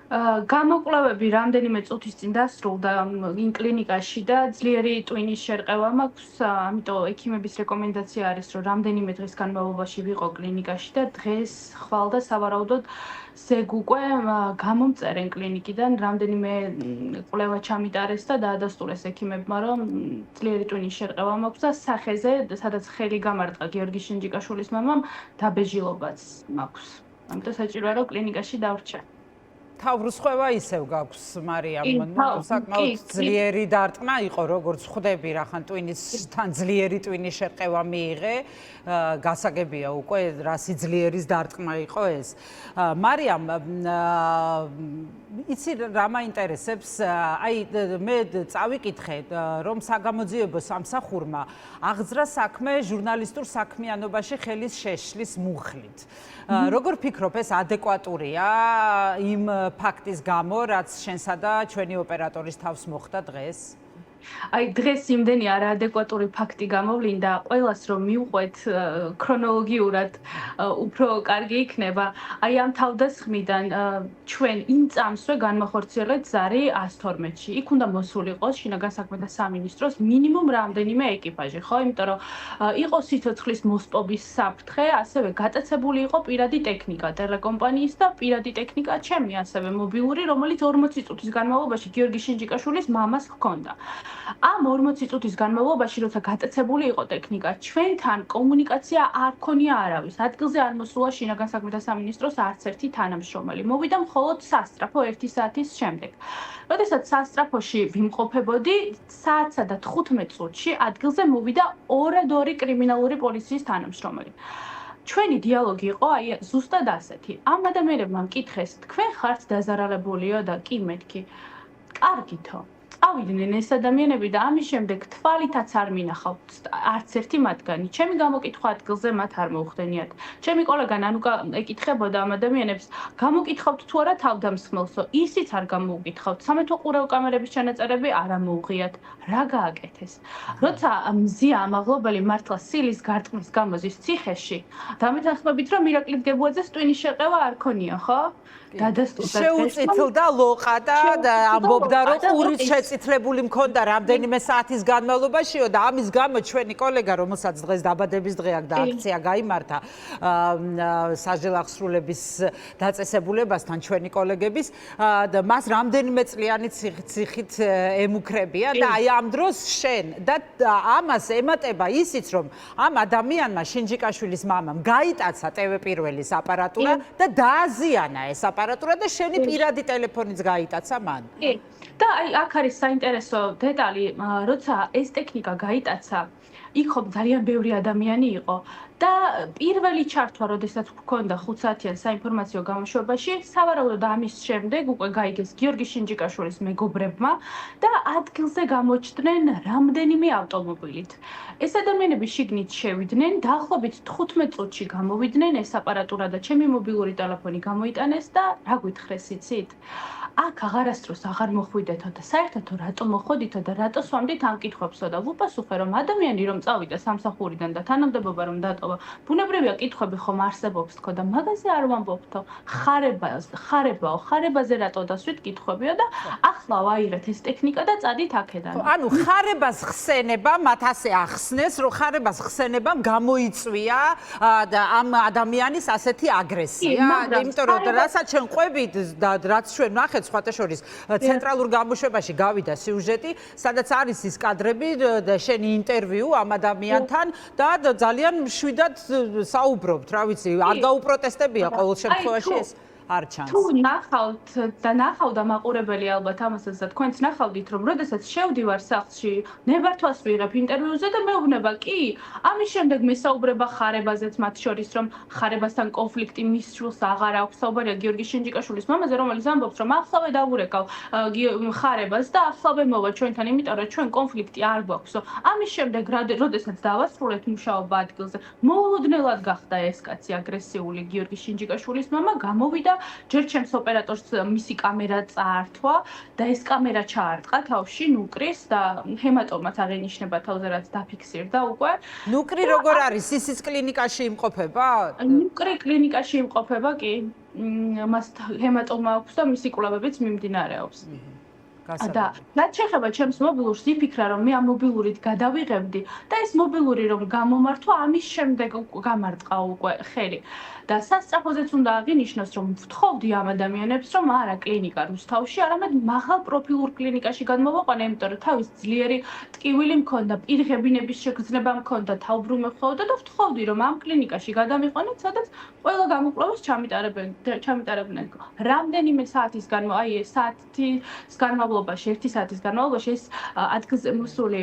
გამოკვლევები რამდენიმე წუთის წინ დასრულდა იმ კლინიკაში და ძლიერი ტვინის შერყევა მაქვს, ამიტომ ექიმების რეკომენდაცია არის, რომ რამდენიმე დღის განმავლობაში ვიყო კლინიკაში და დღეს ხვალ და სავარაუდოდ ზეგ უკვე გამომწერენ კლინიკიდან, რამდენიმე კვლევა ჩამიტარეს და დაადასტურეს ექიმებმა, რომ ძლიერი ტვინის შერყევა მაქვს და სახეზე, სადაც ხელი გამარტყა გიორგი შინჯიკაშვილის მამამ, დაბეჟილობაც მაქვს. ამიტომ საჭიროა, რომ კლინიკაში დავრჩა. თავრუსხვევა ისევ გაქვს მარიამ, საკმაოდ ძლიერი დარტყმა იყო, როგორც ხვდები, რახან ტვინისთან ძლიერი ტვინის შერყევა მიიღე, გასაგებია უკვე რა სიძლიერის დარტყმა იყო ეს. მარიამ, იცი რა მაინტერესებს, აი მე წავიკითხე, რომ საგამოძიებო სამსახურმა აღძრა საქმე ჟურნალისტურ საქმიანობაში ხელის შეშლის მუხლით. როგორ ფიქრობ, ეს ადეკვატურია იმ ფაქტის გამო, რაც შენსა და ჩვენი ოპერატორის თავს მოხდა დღეს? აი დღეს იმდენი არაადეკვატური ფაქტი გამოვლინდა, ყველას რომ მივყვეთ ქრონოლოგიურად უფრო კარგი იქნება. აი ამ თავდასხმიდან ჩვენ იმ წამსვე განმახორციელეთ ზარი 112-ში. იქ უნდა მოსულიყო შინაგან საქმეთა სამინისტროს მინიმუმ რამდენიმე ეკიპაჟი, ხო? იმიტომ რომ იყო სიცოცხლის მოსპობის საფრთხე, ასევე გატაცებული იყო პირადი ტექნიკა ტელეკომპანიის და პირადი ტექნიკა ჩემი, ასევე მობილური, რომელიც 40 წუთის განმავლობაში გიორგი შინჯიკაშვილის მამას ჰქონდა. ამ 40 წუთის განმავლობაში, როცა გატაცებული იყო ტექნიკა, ჩვენთან კომუნიკაცია არ ქონია არავის. ადგილზე არ მოსულა შინაგან საქმეთა სამინისტროს არც ერთი თანამშრომელი. მოვიდა მხოლოდ სასტრაფო 1 საათის შემდეგ. როდესაც სასტრაფოში ვიმყოფებოდი, საათსა და 15 წუთში ადგილზე მოვიდა ორად-ორი კრიმინალური პოლიციის თანამშრომელი. ჩვენი დიალოგი იყო აი ზუსტად ასეთი. ამ ადამიანებმა მკითხეს, თქვენ ხართ დაზარალებულიო და კი მეთქი. კარგითო. ავიდნენ ეს ადამიანები და ამის შემდეგ თვალითაც არ მინახავთ არც ერთი მათგანი. ჩემი გამოკითხვა ადგილზე მათ არ მოუხდენიათ. ჩემი კოლეგა ნანუკა ეკითხებოდა ამ ადამიანებს, გამოკითხავთ თუ არა თავდამსხმელსო? ისიც არ გამოუკითხავთ. სამეთო ყურავ კამერების ჩანაწერები არ ამოუღიათ. რა გააკეთეს? როცა მზია ამაღლობელი მართლა სილის გარტყმის გამოზის ციხეში, დამეთანხმებით, რომ ირაკლი გებუაძეს ტვინის შერყევა არ ქონია, ხო? შეუწითლდა ლოყა და ამბობდა, რომ ყურით შეწითლებული მქონდა რამდენიმე საათის განმავლობაშიო და ამის გამო ჩვენი კოლეგა, რომელსაც დღეს დაბადების დღე აქვს და აქცია გაიმართა სასჯელ აღსრულების დაწესებულებასთან ჩვენი კოლეგების და მას რამდენიმე წლიანი ციხით ემუქრებიან და აი ამ დროს შენ და ამას ემატება ისიც, რომ ამ ადამიანმა შინჯიკაშვილის მამამ გაიტაცა TV პირველის აპარატურა და დააზიანა ეს აპარატურა და შენი პირადი ტელეფონიც გაიტაცა მან. კი. და აი აქ არის საინტერესო დეტალი, როცა ეს ტექნიკა გაიტაცა, იქ ხომ ძალიან ბევრი ადამიანი იყო და პირველი ჩართვა, როდესაც გქონდა 5 საათიან საინფორმაციო გამოშვებაში, სავარაუდოდ ამის შემდეგ უკვე გაიგეს გიორგი შინჯიკაშვილის მეგობრებმა და ადგილზე გამოჩდნენ რამდენიმე ავტომობილით. ეს ადამიანები შიგნით შევიდნენ, დაახლოებით 15 წუთში გამოვიდნენ ეს აპარატურა და ჩემი მობილური ტელეფონი გამოიტანეს და რა გითხრეს იცით? აქ აღარასდროს აღარ მოხვიდეთო და საერთოდ რატო მოხდითო და რატო სვამდით ამ კითხვებსო და ვუპასუხე, რომ ადამიანი რომ წავიდა სამსახურიდან და თანამდებობა რომ დატოვა, ბუნებრივია კითხვები ხომ არსებობს თქო და მაგაზე არ ვამბობთო. ხარებაზე რატო დასვით კითხვებიო და ახლა ვაიღეთ ეს ტექნიკა და წადით აქედან. ანუ ხარებას ხსენება მათ ასე ახსნეს, რომ ხარებას ხსენებამ გამოიწვია და ამ ადამიანის ასეთი აგრესია, იმიტომ რომ რასაც ჩვენ ყვებით და რაც ჩვენ ნახეთ სხვათა შორის ცენტრალურ გამოშვებაში გავიდა სიუჟეტი, სადაც არის ის კადრები და შენი ინტერვიუ ამ ადამიანთან და ძალიან მშვიდად საუბრობთ, რა ვიცი, არ გაუპროტესტებია ყოველ შემთხვევაში ეს არ ჩანს. თუ ნახავთ და ნახავდა მაყურებელი ალბათ ამასაც და თქვენც ნახავდით, რომ როდესაც შევდივარ სახლში, ნებართვას ვიღებ ინტერვიუზე და მეუბნება, კი, ამის შემდეგ მესაუბრება ხარებაზეც მათ შორის, რომ ხარებასთან კონფლიქტი მის შვილს აღარ აქვს, საუბარია გიორგი შინჯიკაშვილის მამაზე, რომელიც ამბობს, რომ ახლავე დავურეკავ ხარებას და ახლავე მოვა ჩვენთან, იმიტომ რომ ჩვენ კონფლიქტი არ გვაქვსო. ამის შემდეგ, როდესაც დავასრულეთ მუშაობა ადგილზე, მოულოდნელად გახდა ეს კაცი აგრესიული გიორგი შინჯიკაშვილის მამა, გამოვიდა ჯერ ჩემს ოპერატორს მისი კამერა წაართვა და ეს კამერა ჩაარტყა თავში ნუკრის და ჰემატომაც აღინიშნება თავზე რაც დაფიქსირდა უკვე. ნუკრი როგორ არის? ისიც კლინიკაში იმყოფება? ნუკრი კლინიკაში იმყოფება, კი. მას ჰემატომა აქვს და მისი კვლევებიც მიმდინარეობს. და რაც შეეხება ჩემს მობილურს, იფიქრა რომ მე ამ მობილურით გადავიღებდი და ეს მობილური რომ გამომართვა, ამის შემდეგ გამარტყა უკვე ხელი. და სასწრაფოზეც უნდა აღინიშნოს, რომ ვთხოვდი ამ ადამიანებს, რომ არა კლინიკა რუსთავში, არამედ მაღალ პროფილურ კლინიკაში გადმოვაყვანე, იმიტომ რომ თავის ძლიერი ტკივილი მქონდა, პირღებინების შეგრძნება მქონდა, თავბრუნვა მქონდა და ვთხოვდი, რომ ამ კლინიკაში გადამიყვანეთ, სადაც ყველა გამოკვლევას ჩამიტარებდნენ. რამდენიმე საათის საათის განმავლობაში, 1 საათის განმავლობაში ეს ადგილზე მოსული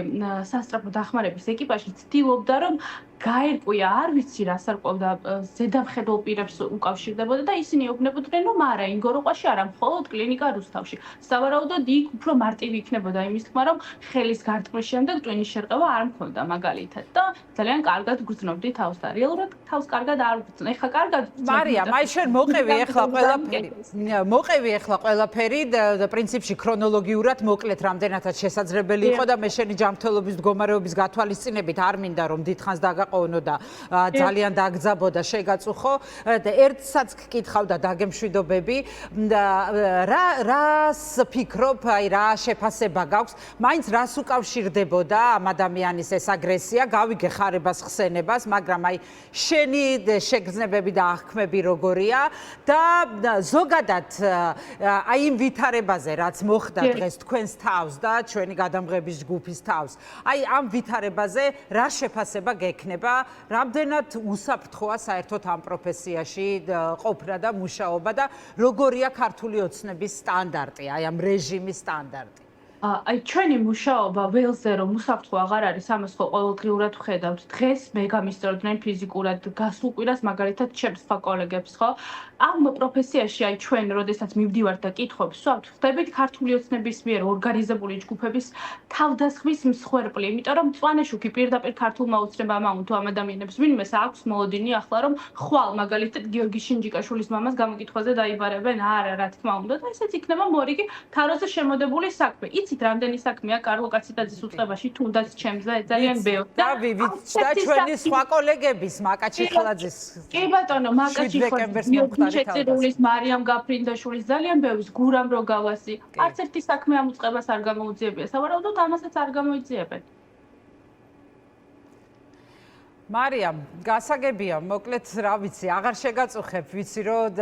სასწრაფო დახმარების ეკიპაჟი ცდილობდა, რომ გაერკვია, არ ვიცი რა სარკვევდა ზედამხედველ პირებს უკავშირდებოდა და ისინი ეუბნებოდნენ, რომ არა, ინგოროყვაში არა, მხოლოდ კლინიკა რუსთავში. სავარაუდოდ იქ უფრო მარტივი იქნებოდა იმის თქმა, რომ ხელის გარტყმის შემდეგ ტვინის შერყევა არ მქონდა მაგალითად და ძალიან კარგად გრძნობდი თავს და რეალურად თავს კარგად არ ვგრძნო. ეხლა კარგად ვგრძნობ. მარია, აი შენ მოყევი ახლა ყველაფერი და პრინციპში ქრონოლოგიურად მოკლედ რამდენადაც შესაძლებელი იყო და მე შენი ჯანმრთელობის მდგომარეობის გათვალისწინებით არ მინდა რომ დიდხანს დაგაყოვნო და ძალიან დაგძაბო და შეგაწუხო და ერთსაც გკითხავ და დაგემშვიდობები და რას ფიქრობ, აი რა შეფასება გაქვს, მაინც რას უკავშირდებოდა ამ ადამიანის ეს აგრესია, გავიგე ხარებას ხსენებას, მაგრამ აი შენი შეგრძნებები და აღქმები როგორია და ზოგადად აი იმ ვითარებაზე რაც მოხდა დღეს თქვენს თავს და ჩვენი გადამღების ჯგუფის თავს. აი ამ ვითარებაზე რა შეფასება გექნება, რამდენად უსაფრთხოა საერთოდ ამ პროფესიაში ყოფნა და მუშაობა და როგორია ქართული ოცნების სტანდარტი, აი ამ რეჟიმის სტანდარტი? აი ჩვენი მუშაობა ველზე რომ უსაფრთხო აღარ არის, ამას ხო ყოველდღიურად ვხედავთ. დღეს მე გამისწორდნენ ფიზიკურად გასულ კვირას მაგალითად ჩემს სხვა კოლეგებს, ხო? ამ პროფესიაში აი ჩვენ როდესაც მივდივართ და კითხვებს ვსვამთ, ხდებით ქართული ოცნების მიერ ორგანიზებული ჯგუფების თავდასხმის მსხვერპლი, იმიტომ რომ მწვანეშუქი პირდაპირ ქართულმა ოცნებამ აუნთო ამ ადამიანებს, ვინმეს აქვს მოლოდინი ახლა რომ ხვალ მაგალითად გიორგი შინჯიკაშვილის მამას გამოკითხვაზე დაიბარებენ, არა რა თქმა უნდა და ესეც იქნება მორიგი თაროზე შემოდებული საქმე. იცით რამდენი საქმეა კარლო კაციტაძის უწყებაში, თუნდაც ჩემზე ძალიან ბევრი და ჩვენი სხვა კოლეგების მაკაჩიხლაძის კი ბატონო მაკაჩიხლაძის შეწირულის მარიამ გაფრინდაშვილის ძალიან ბევრის გურამ როგავასი არც ერთი საქმე ამ უწყებას არ გამოუძიებია სავარაუდოდ ამასაც არ გამოიძიებენ. მარიამ, გასაგებია, მოკლედ რა ვიცი, აღარ შეგაწუხებ, ვიცი რომ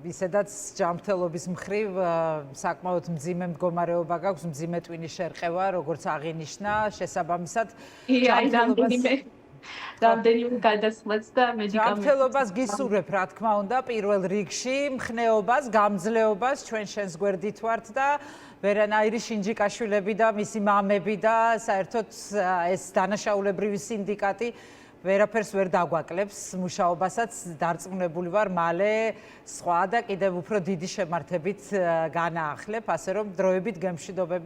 ისედაც ჯანმრთელობის მხრივ საკმაოდ მძიმე მდგომარეობა გაქვს, მძიმე ტვინის შერყევა, როგორც აღინიშნა, შესაბამისად რამდენიმე გადასვლაც და მედიკამენტებს. ჯანმრთელობას გისურვებ, რა თქმა უნდა, პირველ რიგში, მხნეობას, გამძლეობას, ჩვენ შენს გვერდით ვართ და ვერანაირი შინჯიკაშვილები და მისი მამები და საერთოდ ეს დანაშაულებრივი სინდიკატი ვერაფერს ვერ დაგვაკლებს მუშაობასაც დარწმუნებული ვარ მალე სხვა და კიდევ უფრო დიდი შემართებით განაახლებ, ასე რომ დროებით გემშვიდობები